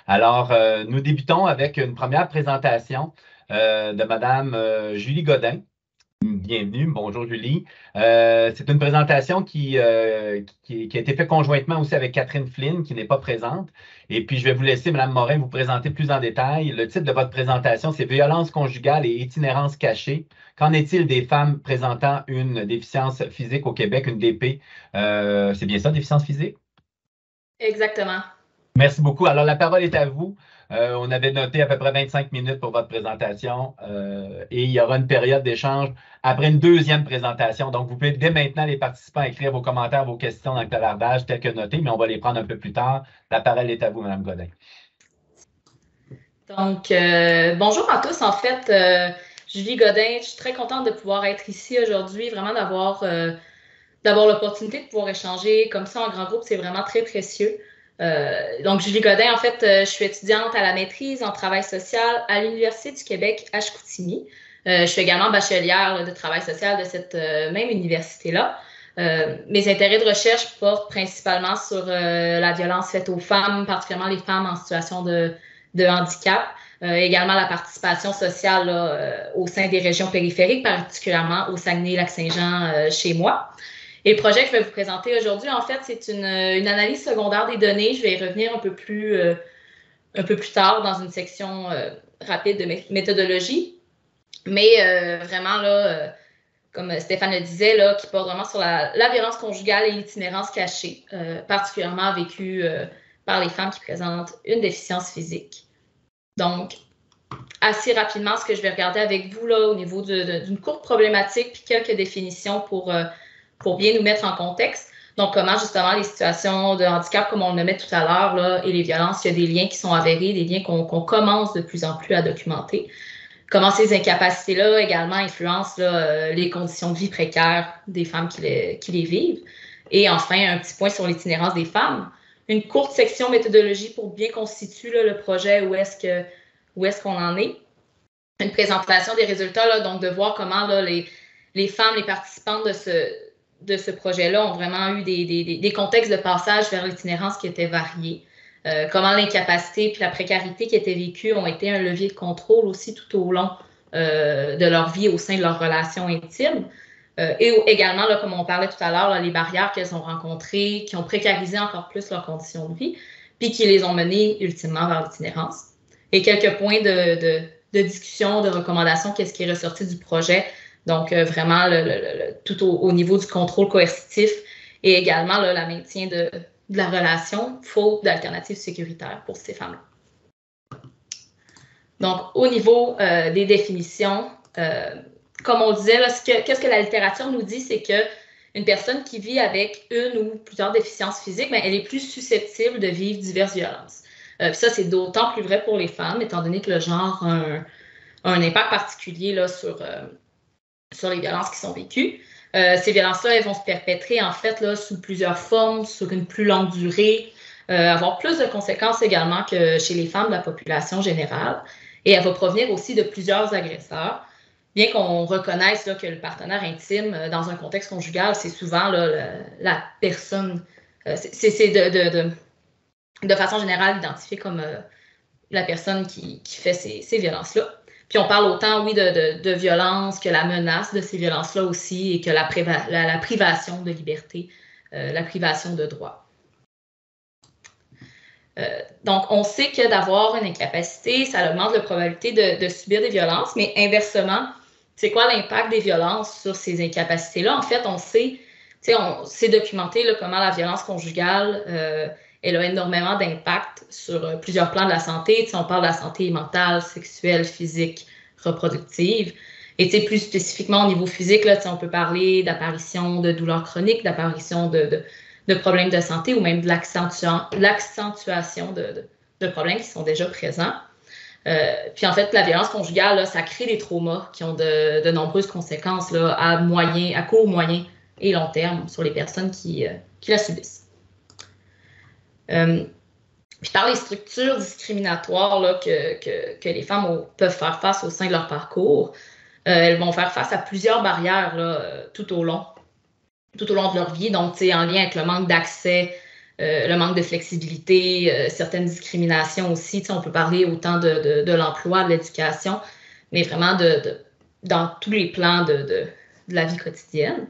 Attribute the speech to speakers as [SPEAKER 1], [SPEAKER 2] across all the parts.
[SPEAKER 1] Alors, nous débutons avec une première présentation de Madame Julie Godin. Bienvenue, bonjour Julie. C'est une présentation qui a été faite conjointement aussi avec Catherine Flynn, qui n'est pas présente. Et puis, je vais vous laisser, Madame Morin, vous présenter plus en détail. Le titre de votre présentation, c'est Violence conjugale et itinérance cachée. Qu'en est-il des femmes présentant une déficience physique au Québec, une DP? C'est bien ça, déficience physique?
[SPEAKER 2] Exactement.
[SPEAKER 1] Merci beaucoup. Alors, la parole est à vous. On avait noté à peu près 25 minutes pour votre présentation et il y aura une période d'échange après une deuxième présentation. Donc, vous pouvez dès maintenant, les participants, écrire vos commentaires, vos questions dans le clavardage tel que noté, mais on va les prendre un peu plus tard. La parole est à vous, Mme Godin.
[SPEAKER 2] Donc, bonjour à tous. En fait, Julie Godin, je suis très contente de pouvoir être ici aujourd'hui, vraiment d'avoir l'opportunité de pouvoir échanger comme ça en grand groupe, c'est vraiment très précieux. Donc, Julie Godin, en fait, je suis étudiante à la maîtrise en travail social à l'Université du Québec à Chicoutimi. Je suis également bachelière de travail social de cette même université-là. Mes intérêts de recherche portent principalement sur la violence faite aux femmes, particulièrement les femmes en situation de handicap. Également la participation sociale là, au sein des régions périphériques, particulièrement au Saguenay-Lac-Saint-Jean chez moi. Et le projet que je vais vous présenter aujourd'hui, en fait, c'est une analyse secondaire des données. Je vais y revenir un peu plus tard dans une section rapide de méthodologie. Mais vraiment, là, comme Stéphane le disait, là, qui porte vraiment sur la violence conjugale et l'itinérance cachée, particulièrement vécue par les femmes qui présentent une déficience physique. Donc, assez rapidement, ce que je vais regarder avec vous là, au niveau d'une courte problématique puis quelques définitions pour bien nous mettre en contexte. Donc, comment justement les situations de handicap, comme on le met tout à l'heure, là, et les violences, il y a des liens qui sont avérés, des liens qu'on commence de plus en plus à documenter. Comment ces incapacités-là également influencent là, les conditions de vie précaires des femmes qui les vivent. Et enfin, un petit point sur l'itinérance des femmes. Une courte section méthodologie pour bien constituer là, le projet, où est-ce qu'on en est. Une présentation des résultats, là, donc de voir comment là, les femmes, les participantes de ce projet-là ont vraiment eu des contextes de passage vers l'itinérance qui étaient variés. Comment l'incapacité et la précarité qui étaient vécues ont été un levier de contrôle aussi tout au long de leur vie au sein de leurs relations intimes. Et également, là, comme on parlait tout à l'heure, les barrières qu'elles ont rencontrées, qui ont précarisé encore plus leurs conditions de vie, puis qui les ont menées ultimement vers l'itinérance. Et quelques points de discussion, de recommandations, qu'est-ce qui est ressorti du projet. Donc, vraiment, tout au niveau du contrôle coercitif et également là, le maintien de la relation, faute d'alternatives sécuritaires pour ces femmes-là. Donc, au niveau des définitions, comme on disait, qu'est-ce que la littérature nous dit, c'est qu'une personne qui vit avec une ou plusieurs déficiences physiques, bien, elle est plus susceptible de vivre diverses violences. Ça, c'est d'autant plus vrai pour les femmes, étant donné que le genre a un impact particulier là, sur les violences qui sont vécues. Ces violences-là, elles vont se perpétrer en fait là, sous plusieurs formes, sur une plus longue durée, avoir plus de conséquences également que chez les femmes de la population générale. Et elle va provenir aussi de plusieurs agresseurs. Bien qu'on reconnaisse là, que le partenaire intime, dans un contexte conjugal, c'est souvent là, la personne, c'est de façon générale identifié comme la personne qui fait ces violences-là. Puis on parle autant, oui, de violence que la menace de ces violences-là aussi et que la privation de liberté, la privation de droit. Donc, on sait que d'avoir une incapacité, ça augmente la probabilité de subir des violences, mais inversement, c'est quoi l'impact des violences sur ces incapacités-là? En fait, on sait documenté là, comment la violence conjugale elle a énormément d'impact sur plusieurs plans de la santé. On parle de la santé mentale, sexuelle, physique, reproductive. Et plus spécifiquement au niveau physique, là, on peut parler d'apparition de douleurs chroniques, d'apparition de problèmes de santé ou même de l'accentuation de problèmes qui sont déjà présents. Puis en fait, la violence conjugale, là, ça crée des traumas qui ont de nombreuses conséquences là, à court, moyen et long terme sur les personnes qui la subissent. Puis par les structures discriminatoires là, que les femmes peuvent faire face au sein de leur parcours, elles vont faire face à plusieurs barrières là, tout au long de leur vie. Donc, en lien avec le manque d'accès le manque de flexibilité, certaines discriminations aussi. On peut parler autant de l'emploi, de l'éducation, mais vraiment dans tous les plans de la vie quotidienne.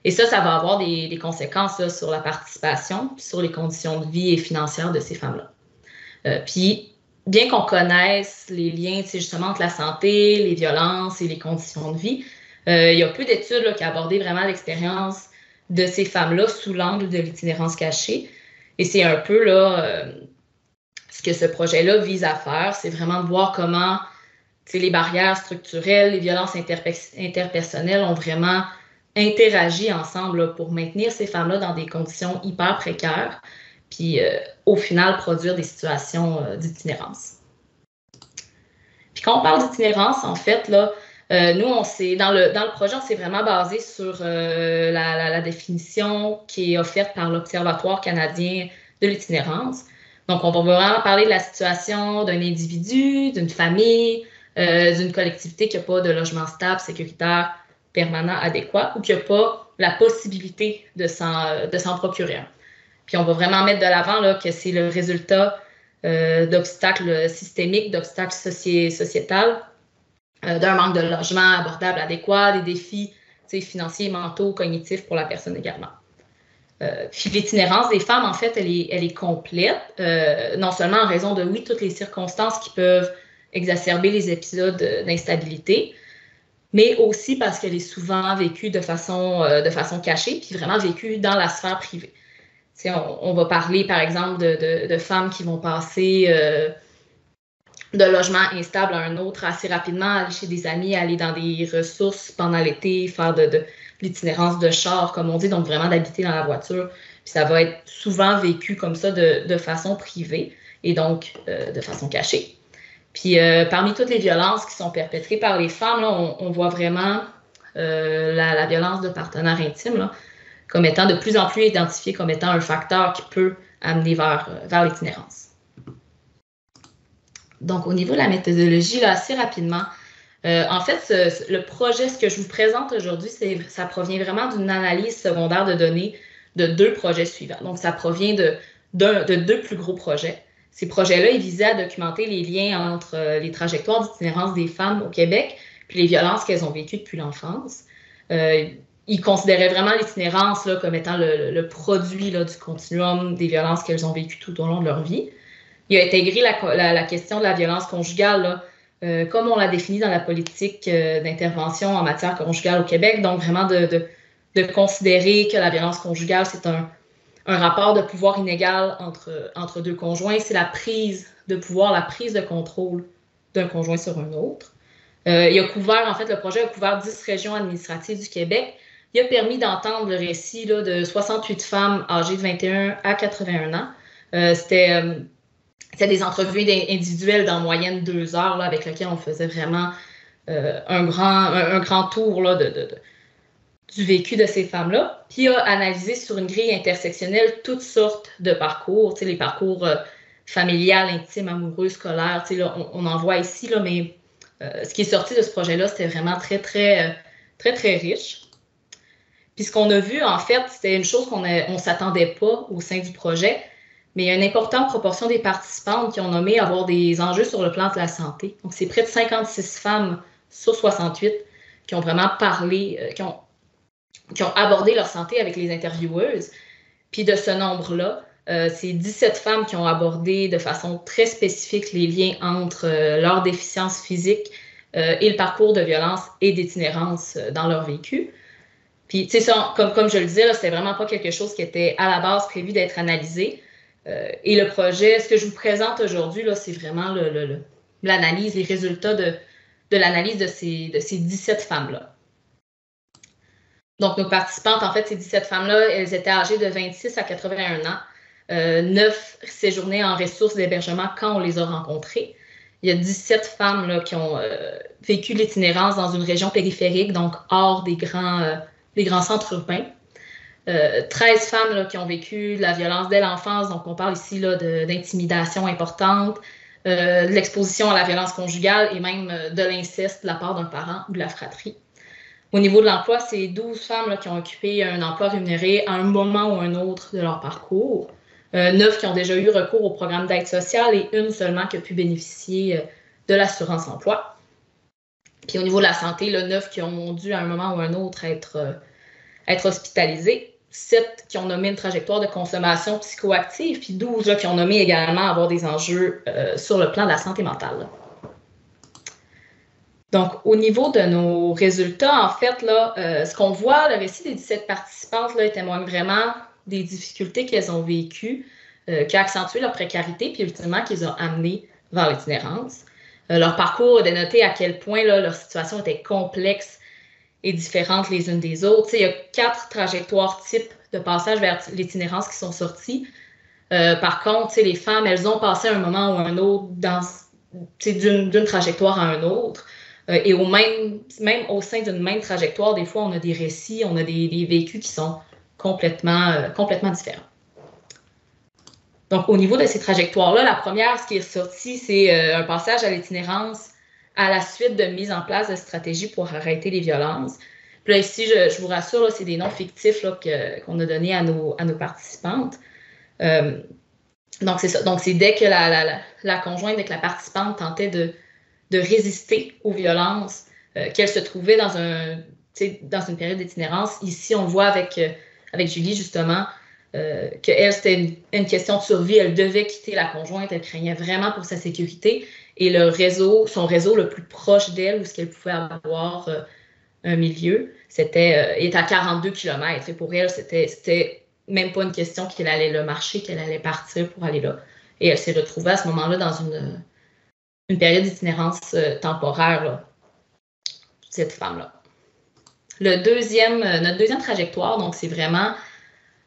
[SPEAKER 2] Et ça va avoir des conséquences là, sur la participation, puis sur les conditions de vie et financières de ces femmes-là. Puis, bien qu'on connaisse les liens justement entre la santé, les violences et les conditions de vie, il y a peu d'études là, qui ont abordé vraiment l'expérience de ces femmes-là sous l'angle de l'itinérance cachée. Et c'est un peu là, ce que ce projet-là vise à faire, c'est vraiment de voir comment les barrières structurelles, les violences interpersonnelles ont vraiment interagi ensemble là, pour maintenir ces femmes-là dans des conditions hyper précaires, puis au final produire des situations d'itinérance. Puis quand on parle d'itinérance, en fait, là, nous, dans le projet, on s'est vraiment basé sur la définition qui est offerte par l'Observatoire canadien de l'itinérance. Donc, on va vraiment parler de la situation d'un individu, d'une famille, d'une collectivité qui n'a pas de logement stable, sécuritaire, permanent, adéquat, ou qui n'a pas la possibilité de s'en procurer un. Puis on va vraiment mettre de l'avant que c'est le résultat d'obstacles systémiques, d'obstacles sociétals, d'un manque de logement abordable, adéquat, des défis financiers, mentaux, cognitifs pour la personne également. Puis l'itinérance des femmes, en fait, elle est complète, non seulement en raison de, oui, toutes les circonstances qui peuvent exacerber les épisodes d'instabilité, mais aussi parce qu'elle est souvent vécue de façon cachée, puis vraiment vécue dans la sphère privée. On va parler, par exemple, de femmes qui vont passer de logement instable à un autre assez rapidement, aller chez des amis, aller dans des ressources pendant l'été, faire de l'itinérance de char, comme on dit, donc vraiment d'habiter dans la voiture. Puis ça va être souvent vécu comme ça de façon privée et donc de façon cachée. Puis parmi toutes les violences qui sont perpétrées par les femmes, là, on voit vraiment la violence de partenaires intimes là, comme étant de plus en plus identifiée comme étant un facteur qui peut amener vers l'itinérance. Donc, au niveau de la méthodologie, là, assez rapidement, en fait, le projet, ce que je vous présente aujourd'hui, ça provient vraiment d'une analyse secondaire de données de 2 projets suivants. Donc, ça provient de 2 plus gros projets. Ces projets-là, ils visaient à documenter les liens entre les trajectoires d'itinérance des femmes au Québec puis les violences qu'elles ont vécues depuis l'enfance. Ils considéraient vraiment l'itinérance là, comme étant le produit là, du continuum des violences qu'elles ont vécues tout au long de leur vie. Il a intégré la question de la violence conjugale, là, comme on l'a défini dans la politique d'intervention en matière conjugale au Québec. Donc, vraiment de considérer que la violence conjugale, c'est un rapport de pouvoir inégal entre 2 conjoints. C'est la prise de pouvoir, la prise de contrôle d'un conjoint sur un autre. Le projet a couvert 10 régions administratives du Québec. Il a permis d'entendre le récit là, de 68 femmes âgées de 21 à 81 ans. C'était des entrevues individuelles d'en moyenne 2 heures là, avec lesquelles on faisait vraiment un grand tour là, du vécu de ces femmes-là. Puis il a analysé sur une grille intersectionnelle toutes sortes de parcours, les parcours familial, intime, amoureux, scolaire. Là, on en voit ici, là, mais ce qui est sorti de ce projet-là, c'était vraiment très, très, très, très riche. Puis ce qu'on a vu, en fait, c'était une chose qu'on ne s'attendait pas au sein du projet, mais il y a une importante proportion des participantes qui ont nommé avoir des enjeux sur le plan de la santé. Donc, c'est près de 56 femmes sur 68 qui ont vraiment parlé, qui ont abordé leur santé avec les intervieweuses. Puis de ce nombre-là, c'est 17 femmes qui ont abordé de façon très spécifique les liens entre leur déficience physique et le parcours de violence et d'itinérance dans leur vécu. Puis, tu sais, ça, comme je le disais, c'était vraiment pas quelque chose qui était à la base prévu d'être analysé. Et le projet, ce que je vous présente aujourd'hui, là, c'est vraiment l'analyse, les résultats de l'analyse de ces 17 femmes-là. Donc, nos participantes, en fait, ces 17 femmes-là, elles étaient âgées de 26 à 81 ans. 9 séjournaient en ressources d'hébergement quand on les a rencontrées. Il y a 17 femmes là, qui ont vécu l'itinérance dans une région périphérique, donc hors des grands centres urbains. 13 femmes là, qui ont vécu de la violence dès l'enfance, donc on parle ici là, d'intimidation importante, de l'exposition à la violence conjugale et même de l'inceste de la part d'un parent ou de la fratrie. Au niveau de l'emploi, c'est 12 femmes là, qui ont occupé un emploi rémunéré à un moment ou un autre de leur parcours. 9 qui ont déjà eu recours au programme d'aide sociale et une seulement qui a pu bénéficier de l'assurance emploi. Puis au niveau de la santé, 9 qui ont dû à un moment ou un autre être hospitalisés. 7 qui ont nommé une trajectoire de consommation psychoactive, puis 12 là, qui ont nommé également avoir des enjeux sur le plan de la santé mentale. Là. Donc, au niveau de nos résultats, en fait, là, ce qu'on voit, le récit des 17 participantes là, témoigne vraiment des difficultés qu'elles ont vécues, qui a accentué leur précarité, puis ultimement qui les a amenées vers l'itinérance. Leur parcours a dénoté à quel point là, leur situation était complexe et différentes les unes des autres. Il y a 4 trajectoires types de passage vers l'itinérance qui sont sorties. Par contre, les femmes, elles ont passé un moment ou un autre d'une trajectoire à un autre. Et même au sein d'une même trajectoire, des fois, on a des récits, on a des vécus qui sont complètement différents. Donc, au niveau de ces trajectoires-là, la première, ce qui est sorti, c'est un passage à l'itinérance à la suite de mise en place de stratégies pour arrêter les violences. Puis là, ici, je vous rassure, c'est des noms fictifs qu'on a donnés à nos participantes. Donc, c'est ça. Donc, c'est dès que la conjointe, dès que la participante tentait de résister aux violences, qu'elle se trouvait dans une période d'itinérance. Ici, on le voit avec Julie, justement, qu'elle, c'était une question de survie. Elle devait quitter la conjointe. Elle craignait vraiment pour sa sécurité. Et son réseau le plus proche d'elle, où ce qu'elle pouvait avoir un milieu, est à 42 km. Et pour elle, c'était même pas une question qu'elle allait le marcher, qu'elle allait partir pour aller là. Et elle s'est retrouvée à ce moment-là dans une période d'itinérance temporaire, là, cette femme-là. Notre deuxième trajectoire, donc c'est vraiment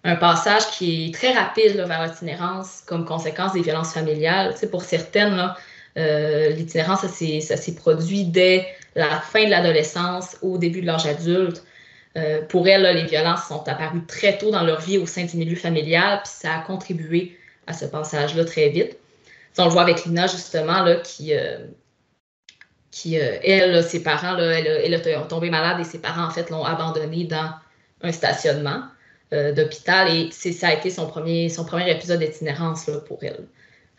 [SPEAKER 2] un passage qui est très rapide là, vers l'itinérance comme conséquence des violences familiales. Tu sais, pour certaines, là, l'itinérance, ça s'est produit dès la fin de l'adolescence, au début de l'âge adulte. Pour elles, là, les violences sont apparues très tôt dans leur vie au sein du milieu familial, puis ça a contribué à ce passage-là très vite. On le voit avec Lina, justement, là, qui elle, ses parents, là, elle a tombé malade et ses parents, en fait, l'ont abandonnée dans un stationnement d'hôpital et ça a été son premier épisode d'itinérance là, pour elle.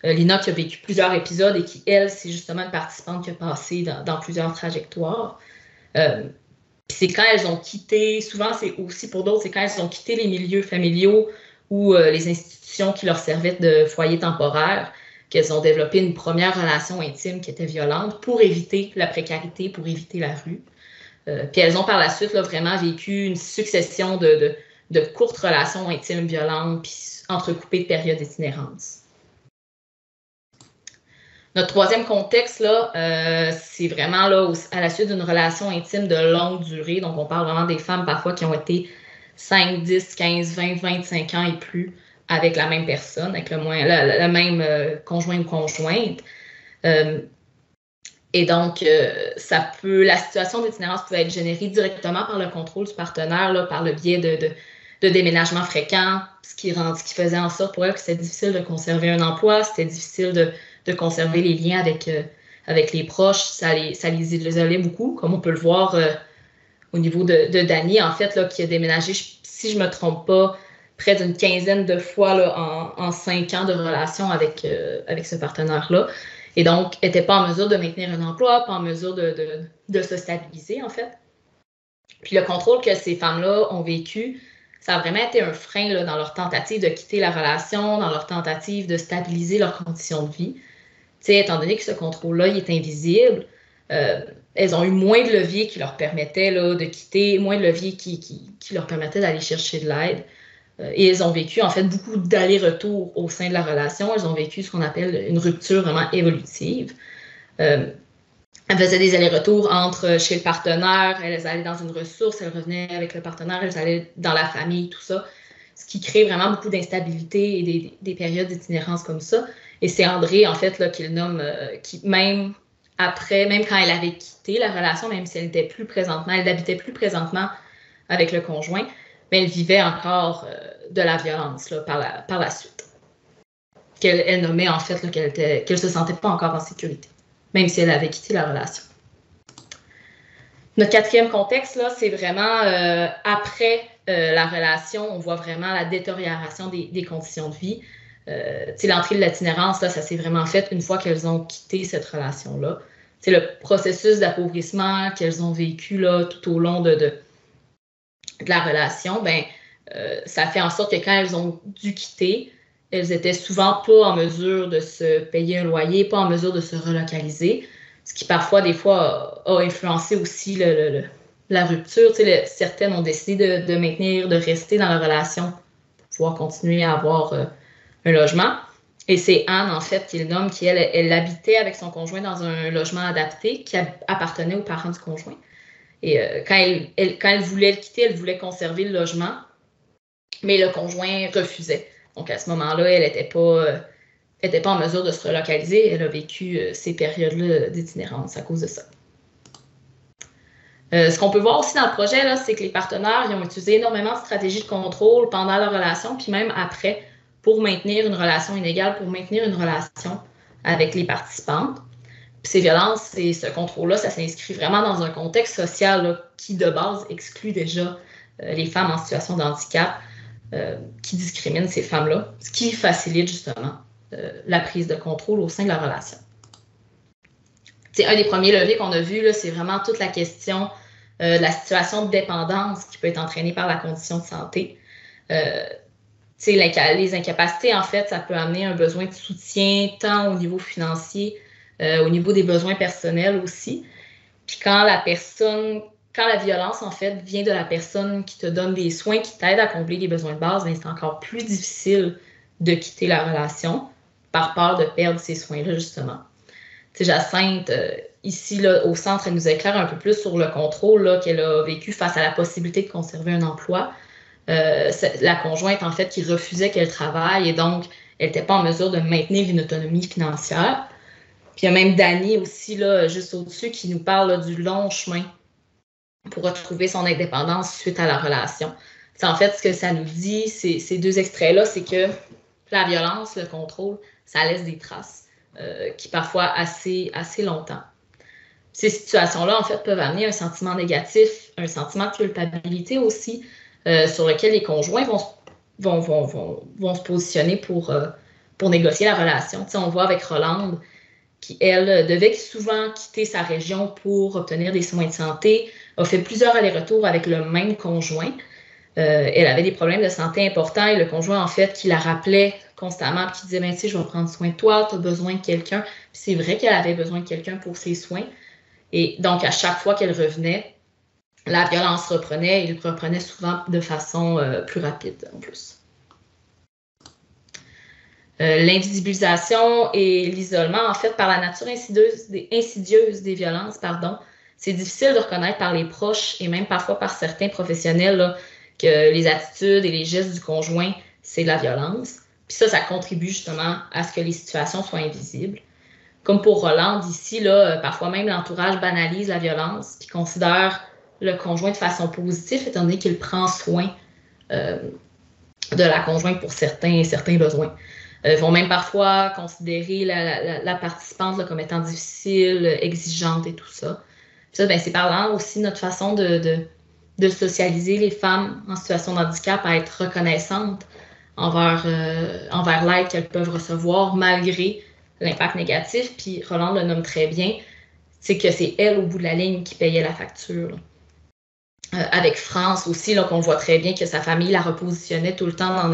[SPEAKER 2] Lina qui a vécu plusieurs épisodes et qui, elle, c'est justement une participante qui a passé dans plusieurs trajectoires. C'est quand elles ont quitté, souvent c'est aussi pour d'autres, c'est quand elles ont quitté les milieux familiaux ou les institutions qui leur servaient de foyer temporaire, qu'elles ont développé une première relation intime qui était violente pour éviter la précarité, pour éviter la rue. Puis elles ont par la suite là, vraiment vécu une succession de courtes relations intimes violentes, puis entrecoupées de périodes d'itinérance. Notre troisième contexte, là, c'est vraiment là, à la suite d'une relation intime de longue durée. Donc, on parle vraiment des femmes parfois qui ont été 5, 10, 15, 20, 25 ans et plus avec la même personne, avec le même conjoint ou conjointe. Et donc, la situation d'itinérance peut être générée directement par le contrôle du partenaire, là, par le biais de déménagements fréquents, ce qui faisait en sorte pour elle que c'était difficile de conserver un emploi, c'était difficile de conserver les liens avec les proches, ça les isolait beaucoup, comme on peut le voir au niveau de Dani, en fait, là, qui a déménagé, si je ne me trompe pas, près d'une quinzaine de fois là, en 5 ans de relation avec ce partenaire-là. Et donc, elle n'était pas en mesure de maintenir un emploi, pas en mesure de se stabiliser, en fait. Puis le contrôle que ces femmes-là ont vécu, ça a vraiment été un frein là, dans leur tentative de quitter la relation, dans leur tentative de stabiliser leurs conditions de vie. T'sais, étant donné que ce contrôle-là, il est invisible, elles ont eu moins de leviers qui leur permettaient là, de quitter, moins de leviers qui leur permettaient d'aller chercher de l'aide. Et elles ont vécu, en fait, beaucoup d'allers-retours au sein de la relation. Elles ont vécu ce qu'on appelle une rupture vraiment évolutive. Elles faisaient des allers-retours entre chez le partenaire, elles allaient dans une ressource, elles revenaient avec le partenaire, elles allaient dans la famille, tout ça. Ce qui crée vraiment beaucoup d'instabilité et des périodes d'itinérance comme ça. Et c'est André, en fait, là, qu'il nomme, qui même quand elle avait quitté la relation, même si elle n'habitait plus présentement avec le conjoint, mais elle vivait encore de la violence là, par la suite. Elle nommait, en fait, là, qu'elle ne se sentait pas encore en sécurité, même si elle avait quitté la relation. Notre quatrième contexte, là, c'est vraiment après la relation, on voit vraiment la détérioration des conditions de vie. L'entrée de l'itinérance, là, ça s'est vraiment fait une fois qu'elles ont quitté cette relation-là. C'est le processus d'appauvrissement qu'elles ont vécu là, tout au long de la relation, ça fait en sorte que quand elles ont dû quitter, elles étaient souvent pas en mesure de se payer un loyer, pas en mesure de se relocaliser, ce qui parfois, des fois, a influencé aussi la rupture. Certaines ont décidé de maintenir, de rester dans la relation pour pouvoir continuer à avoir un logement. Et c'est Anne, en fait, qui est le nomme, qui, elle habitait avec son conjoint dans un logement adapté qui appartenait aux parents du conjoint. Et quand elle voulait le quitter, elle voulait conserver le logement, mais le conjoint refusait. Donc, à ce moment-là, elle n'était pas en mesure de se relocaliser. Elle a vécu ces périodes-là d'itinérance à cause de ça. Ce qu'on peut voir aussi dans le projet, là, c'est que les partenaires ils ont utilisé énormément de stratégies de contrôle pendant leur relation, puis même après, pour maintenir une relation inégale, pour maintenir une relation avec les participantes. Puis ces violences et ce contrôle-là, ça s'inscrit vraiment dans un contexte social là, qui, de base, exclut déjà les femmes en situation de handicap, qui discrimine ces femmes-là, ce qui facilite justement la prise de contrôle au sein de la relation. Un des premiers leviers qu'on a vu, là, c'est vraiment toute la question de la situation de dépendance qui peut être entraînée par la condition de santé. Les incapacités, en fait, ça peut amener un besoin de soutien tant au niveau financier, au niveau des besoins personnels aussi. Puis quand la violence, en fait, vient de la personne qui te donne des soins, qui t'aide à combler les besoins de base, c'est encore plus difficile de quitter la relation par peur de perdre ces soins-là, justement. Jacinthe, ici, là, au centre, elle nous éclaire un peu plus sur le contrôle qu'elle a vécu face à la possibilité de conserver un emploi. La conjointe, en fait, qui refusait qu'elle travaille et donc, elle n'était pas en mesure de maintenir une autonomie financière. Puis il y a même Dany aussi, là, juste au-dessus, qui nous parle là, du long chemin pour retrouver son indépendance suite à la relation. En fait, ce que ça nous dit, ces deux extraits-là, c'est que la violence, le contrôle, ça laisse des traces qui parfois assez longtemps. Ces situations-là, en fait, peuvent amener un sentiment négatif, un sentiment de culpabilité aussi, sur lequel les conjoints vont se positionner pour négocier la relation. On voit avec Rolande, qui, elle, devait souvent quitter sa région pour obtenir des soins de santé, a fait plusieurs allers-retours avec le même conjoint. Elle avait des problèmes de santé importants et le conjoint, en fait, qui la rappelait constamment, puis qui disait, ben, tu sais, je vais prendre soin de toi, tu as besoin de quelqu'un. Puis c'est vrai qu'elle avait besoin de quelqu'un pour ses soins. Et donc, à chaque fois qu'elle revenait, la violence reprenait, et il reprenait souvent de façon plus rapide, en plus. L'invisibilisation et l'isolement, en fait, par la nature insidieuse des violences, c'est difficile de reconnaître par les proches et même parfois par certains professionnels là, que les attitudes et les gestes du conjoint, c'est de la violence. Puis ça contribue justement à ce que les situations soient invisibles. Comme pour Rolande ici, là, parfois même l'entourage banalise la violence puis considère le conjoint de façon positive, étant donné qu'il prend soin de la conjointe pour certains besoins. Ils vont même parfois considérer la participante là, comme étant difficile, exigeante et tout ça. Puis ça, c'est parlant aussi de notre façon de socialiser les femmes en situation de handicap à être reconnaissantes envers l'aide qu'elles peuvent recevoir malgré l'impact négatif. Puis Rolande le nomme très bien, c'est que c'est elle, au bout de la ligne, qui payait la facture. Avec France aussi, qu'on voit très bien que sa famille la repositionnait tout le temps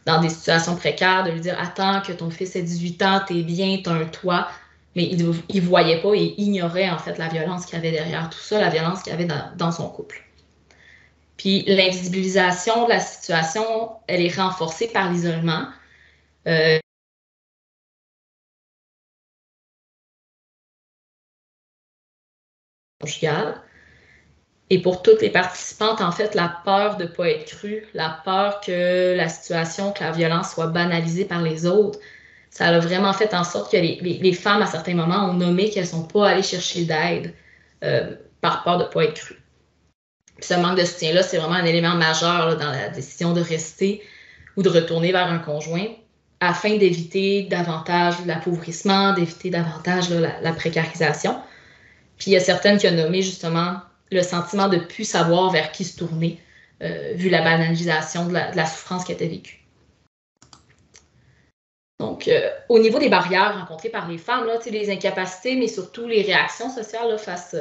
[SPEAKER 2] dans des situations précaires, de lui dire « Attends que ton fils ait 18 ans, t'es bien, t'as un toit ». Mais il ne voyait pas et ignorait en fait la violence qu'il y avait derrière tout ça, la violence qu'il y avait dans son couple. Puis l'invisibilisation de la situation, elle est renforcée par l'isolement. Conjugale. Et pour toutes les participantes, en fait, la peur de ne pas être crue, la peur que la situation, que la violence soit banalisée par les autres, ça a vraiment fait en sorte que les femmes, à certains moments, ont nommé qu'elles ne sont pas allées chercher d'aide par peur de ne pas être crues. Puis ce manque de soutien-là, c'est vraiment un élément majeur là, dans la décision de rester ou de retourner vers un conjoint afin d'éviter davantage l'appauvrissement, d'éviter davantage là, la précarisation. Puis il y a certaines qui ont nommé justement le sentiment de ne plus savoir vers qui se tourner, vu la banalisation de la souffrance qui était vécue. Donc, au niveau des barrières rencontrées par les femmes, là, les incapacités, mais surtout les réactions sociales là, face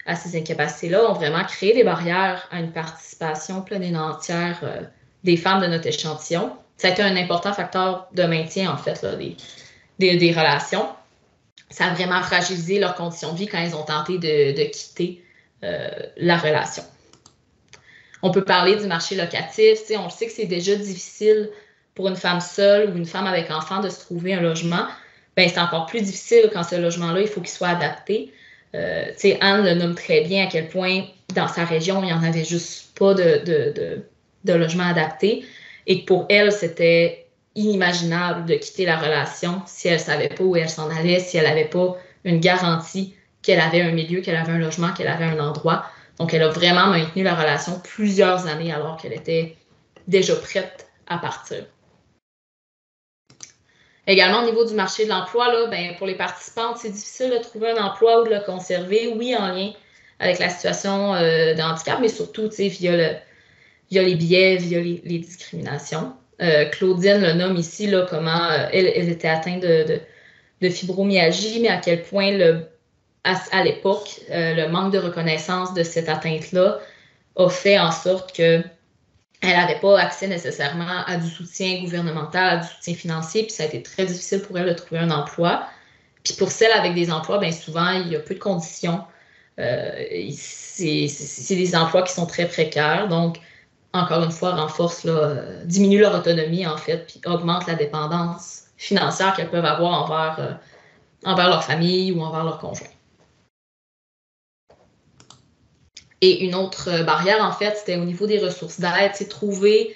[SPEAKER 2] à ces incapacités-là ont vraiment créé des barrières à une participation pleine et entière des femmes de notre échantillon. Ça a été un important facteur de maintien, en fait, là, des relations. Ça a vraiment fragilisé leurs conditions de vie quand elles ont tenté de quitter la relation. On peut parler du marché locatif. On le sait que c'est déjà difficile pour une femme seule ou une femme avec enfant de se trouver un logement. Ben, c'est encore plus difficile quand ce logement-là, il faut qu'il soit adapté. Anne le nomme très bien à quel point dans sa région, il n'y en avait juste pas de logement adapté et que pour elle, c'était inimaginable de quitter la relation si elle ne savait pas où elle s'en allait, si elle n'avait pas une garantie qu'elle avait un milieu, qu'elle avait un logement, qu'elle avait un endroit. Donc, elle a vraiment maintenu la relation plusieurs années alors qu'elle était déjà prête à partir. Également, au niveau du marché de l'emploi, là, ben, pour les participantes, c'est difficile de trouver un emploi ou de le conserver, oui, en lien avec la situation de handicap, mais surtout via les biais, via les discriminations. Claudine le nomme ici, là, comment elle était atteinte de fibromyalgie, mais à quel point, à l'époque, le manque de reconnaissance de cette atteinte-là a fait en sorte que elle n'avait pas accès nécessairement à du soutien gouvernemental, à du soutien financier, puis ça a été très difficile pour elle de trouver un emploi. Puis pour celles avec des emplois, bien souvent, il y a peu de conditions. C'est des emplois qui sont très précaires, donc encore une fois, diminue leur autonomie en fait, puis augmente la dépendance financière qu'elles peuvent avoir envers leur famille ou envers leur conjoint. Et une autre barrière, en fait, c'était au niveau des ressources d'aide. Trouver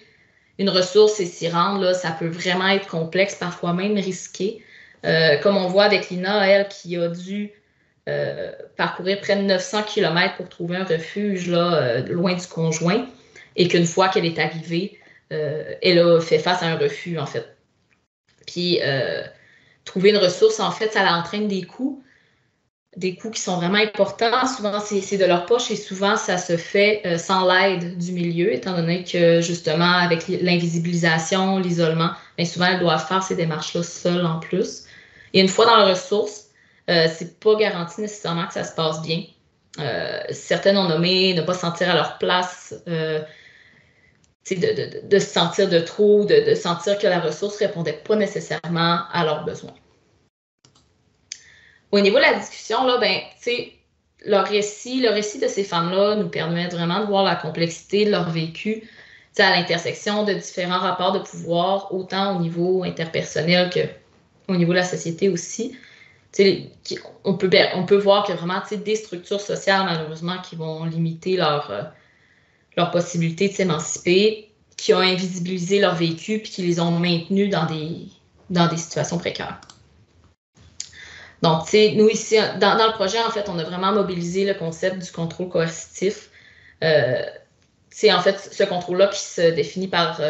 [SPEAKER 2] une ressource et s'y rendre, là, ça peut vraiment être complexe, parfois même risqué. Comme on voit avec Lina, elle, qui a dû parcourir près de 900 km pour trouver un refuge là, loin du conjoint, et qu'une fois qu'elle est arrivée, elle a fait face à un refus, en fait. Puis, trouver une ressource, en fait, ça entraîne des coûts qui sont vraiment importants. Souvent, c'est de leur poche et souvent, ça se fait sans l'aide du milieu, étant donné que, justement, avec l'invisibilisation, l'isolement, bien souvent, elles doivent faire ces démarches-là seules en plus. Et une fois dans la ressource, c'est pas garanti nécessairement que ça se passe bien. Certaines ont nommé ne pas se sentir à leur place, de se sentir de trop, de sentir que la ressource ne répondait pas nécessairement à leurs besoins. Au niveau de la discussion, là, ben, le récit de ces femmes-là nous permet vraiment de voir la complexité de leur vécu à l'intersection de différents rapports de pouvoir, autant au niveau interpersonnel qu'au niveau de la société aussi. On peut voir qu'il y a vraiment des structures sociales, malheureusement, qui vont limiter leur possibilité de s'émanciper, qui ont invisibilisé leur vécu puis qui les ont maintenus dans des situations précaires. Donc, nous ici, dans le projet, en fait, on a vraiment mobilisé le concept du contrôle coercitif. C'est en fait ce contrôle-là qui se définit par,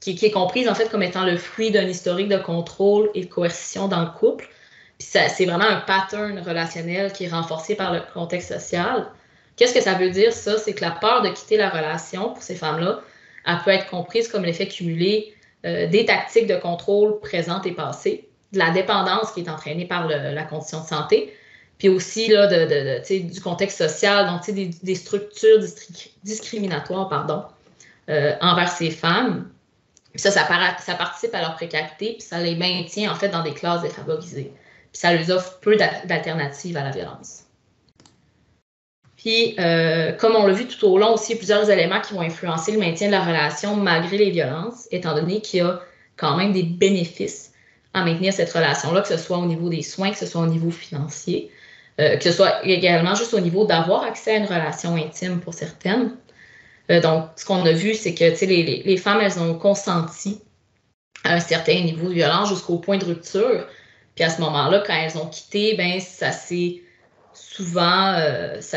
[SPEAKER 2] qui est comprise en fait comme étant le fruit d'un historique de contrôle et de coercition dans le couple. Puis c'est vraiment un pattern relationnel qui est renforcé par le contexte social. Qu'est-ce que ça veut dire, ça? C'est que la peur de quitter la relation pour ces femmes-là, elle peut être comprise comme l'effet cumulé des tactiques de contrôle présentes et passées, de la dépendance qui est entraînée par la condition de santé, puis aussi là, du contexte social, donc des structures discriminatoires envers ces femmes. Puis ça participe à leur précarité, puis ça les maintient en fait dans des classes défavorisées. Puis ça leur offre peu d'alternatives à la violence. Puis, comme on l'a vu tout au long aussi, il y a plusieurs éléments qui vont influencer le maintien de la relation malgré les violences, étant donné qu'il y a quand même des bénéfices à maintenir cette relation-là, que ce soit au niveau des soins, que ce soit au niveau financier, que ce soit également juste au niveau d'avoir accès à une relation intime pour certaines. Donc, ce qu'on a vu, c'est que les femmes, elles ont consenti à un certain niveau de violence jusqu'au point de rupture. Puis à ce moment-là, quand elles ont quitté, ben ça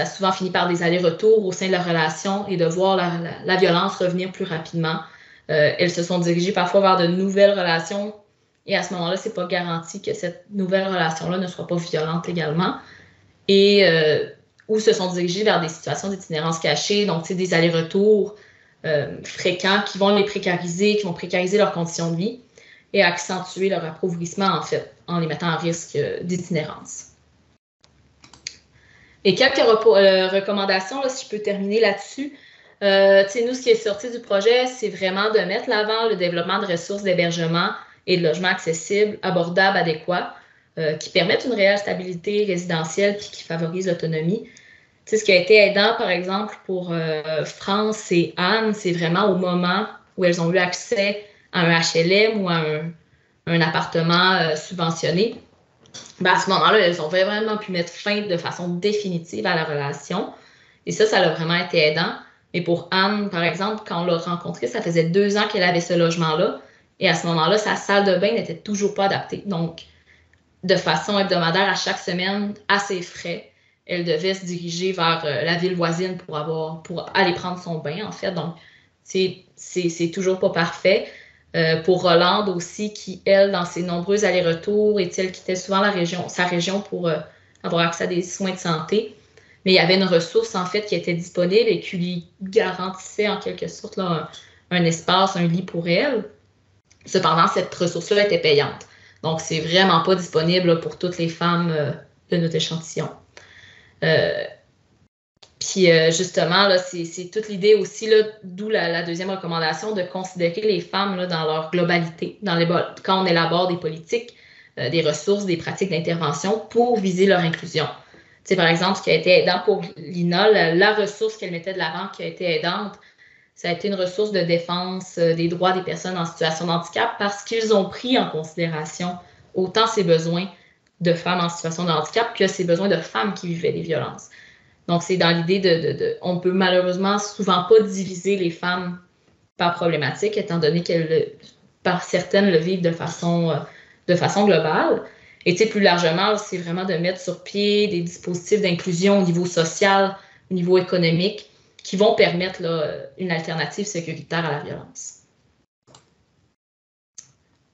[SPEAKER 2] a souvent fini par des allers-retours au sein de la relation et de voir la violence revenir plus rapidement. Elles se sont dirigées parfois vers de nouvelles relations et à ce moment-là, c'est pas garanti que cette nouvelle relation-là ne soit pas violente également. Et ou se sont dirigées vers des situations d'itinérance cachée, donc des allers-retours fréquents qui vont les précariser, qui vont précariser leurs conditions de vie. et accentuer leur appauvrissement, en fait, en les mettant en risque d'itinérance. Et quelques recommandations, là, si je peux terminer là-dessus. Nous, ce qui est sorti du projet, c'est vraiment de mettre l'avant le développement de ressources d'hébergement et de logements accessibles, abordables, adéquats, qui permettent une réelle stabilité résidentielle puis qui favorisent l'autonomie. Ce qui a été aidant, par exemple, pour France et Anne, c'est vraiment au moment où elles ont eu accès à un HLM ou à un appartement subventionné. À ce moment-là, elles ont vraiment pu mettre fin de façon définitive à la relation. Et ça a vraiment été aidant. Mais pour Anne, par exemple, quand on l'a rencontrée, ça faisait 2 ans qu'elle avait ce logement-là. Et à ce moment-là, sa salle de bain n'était toujours pas adaptée. Donc, de façon hebdomadaire, à chaque semaine, à ses frais, elle devait se diriger vers la ville voisine pour aller prendre son bain, en fait. Donc, c'est toujours pas parfait. Pour Rolande aussi, qui, elle, dans ses nombreux allers-retours, elle quittait souvent sa région pour avoir accès à des soins de santé. Mais il y avait une ressource, en fait, qui était disponible et qui lui garantissait, en quelque sorte, là, un espace, un lit pour elle. Cependant, cette ressource-là était payante. Donc, c'est vraiment pas disponible là, pour toutes les femmes de notre échantillon. Puis, justement, là, c'est toute l'idée aussi, là, d'où la deuxième recommandation, de considérer les femmes là, dans leur globalité, quand on élabore des politiques, des ressources, des pratiques d'intervention pour viser leur inclusion. Par exemple, ce qui a été aidant pour Lina, la ressource qu'elle mettait de l'avant qui a été aidante, ça a été une ressource de défense des droits des personnes en situation de handicap parce qu'ils ont pris en considération autant ces besoins de femmes en situation de handicap que ces besoins de femmes qui vivaient des violences. Donc, c'est dans l'idée on peut malheureusement souvent pas diviser les femmes par problématique, étant donné par certaines le vivent de façon globale. Et plus largement, c'est vraiment de mettre sur pied des dispositifs d'inclusion au niveau social, au niveau économique, qui vont permettre là, une alternative sécuritaire à la violence.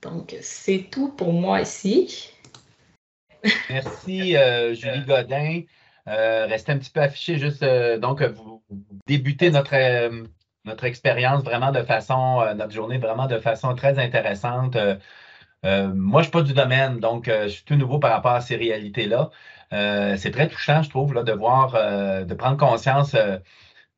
[SPEAKER 2] Donc, c'est tout pour moi ici.
[SPEAKER 1] Merci, Julie Godin. Restez un petit peu affiché, juste donc vous débutez notre expérience vraiment de façon, notre journée vraiment de façon très intéressante. Moi, je ne suis pas du domaine, donc je suis tout nouveau par rapport à ces réalités-là. C'est très touchant, je trouve, là, de voir, de prendre conscience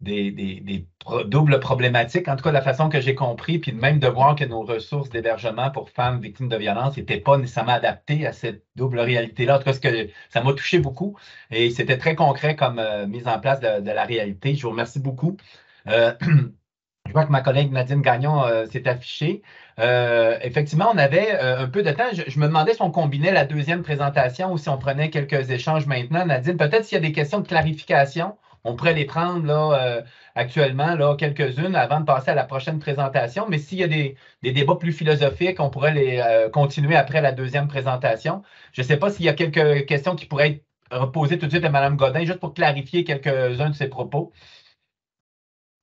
[SPEAKER 1] des doubles problématiques, en tout cas la façon que j'ai compris, puis même de voir que nos ressources d'hébergement pour femmes victimes de violences n'étaient pas nécessairement adaptées à cette double réalité-là. En tout cas, ça m'a touché beaucoup et c'était très concret comme mise en place de la réalité. Je vous remercie beaucoup. Je vois que ma collègue Nadine Gagnon s'est affichée. Effectivement, on avait un peu de temps. Je me demandais si on combinait la deuxième présentation ou si on prenait quelques échanges maintenant. Nadine, peut-être s'il y a des questions de clarification, on pourrait les prendre là, actuellement, là, quelques-unes avant de passer à la prochaine présentation. Mais s'il y a des débats plus philosophiques, on pourrait les continuer après la deuxième présentation. Je ne sais pas s'il y a quelques questions qui pourraient être posées tout de suite à Mme Godin, juste pour clarifier quelques-uns de ses propos.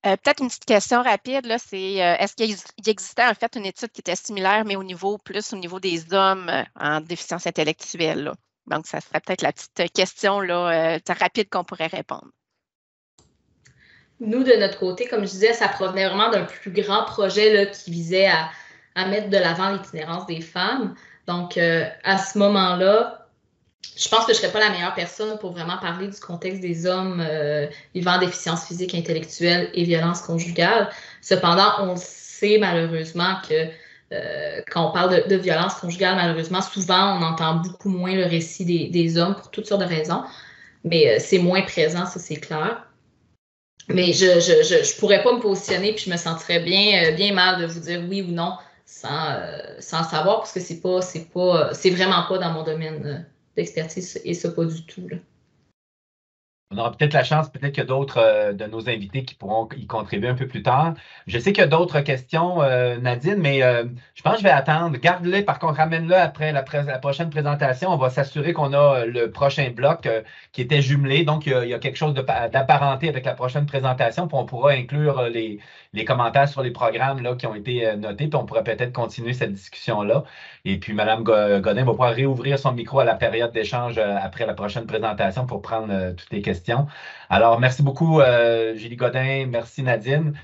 [SPEAKER 3] Peut-être une petite question rapide, là, c'est est-ce qu'il existait en fait une étude qui était similaire, mais au niveau des hommes en déficience intellectuelle, là? Donc, ça serait peut-être la petite question là, rapide qu'on pourrait répondre.
[SPEAKER 2] Nous, de notre côté, comme je disais, ça provenait vraiment d'un plus grand projet là, qui visait à mettre de l'avant l'itinérance des femmes. Donc, à ce moment-là, je pense que je ne serais pas la meilleure personne pour vraiment parler du contexte des hommes vivant en déficience physique, intellectuelle et violence conjugale. Cependant, on sait malheureusement que quand on parle de violence conjugale, malheureusement, souvent, on entend beaucoup moins le récit des hommes pour toutes sortes de raisons. Mais c'est moins présent, ça, c'est clair. Mais je ne pourrais pas me positionner puis je me sentirais bien mal de vous dire oui ou non sans savoir parce que c'est vraiment pas dans mon domaine d'expertise et ça pas du tout. Là.
[SPEAKER 1] On aura peut-être la chance, peut-être qu'il y a d'autres de nos invités qui pourront y contribuer un peu plus tard. Je sais qu'il y a d'autres questions, Nadine, mais je pense que je vais attendre. Garde-les, par contre, ramène-le après la prochaine présentation. On va s'assurer qu'on a le prochain bloc qui était jumelé. Donc, il y a quelque chose d'apparenté avec la prochaine présentation, puis on pourra inclure les commentaires sur les programmes là, qui ont été notés, puis on pourra peut-être continuer cette discussion-là. Et puis, Mme Godin va pouvoir réouvrir son micro à la période d'échange après la prochaine présentation pour prendre toutes les questions. Alors, merci beaucoup, Julie Godin. Merci, Nadine.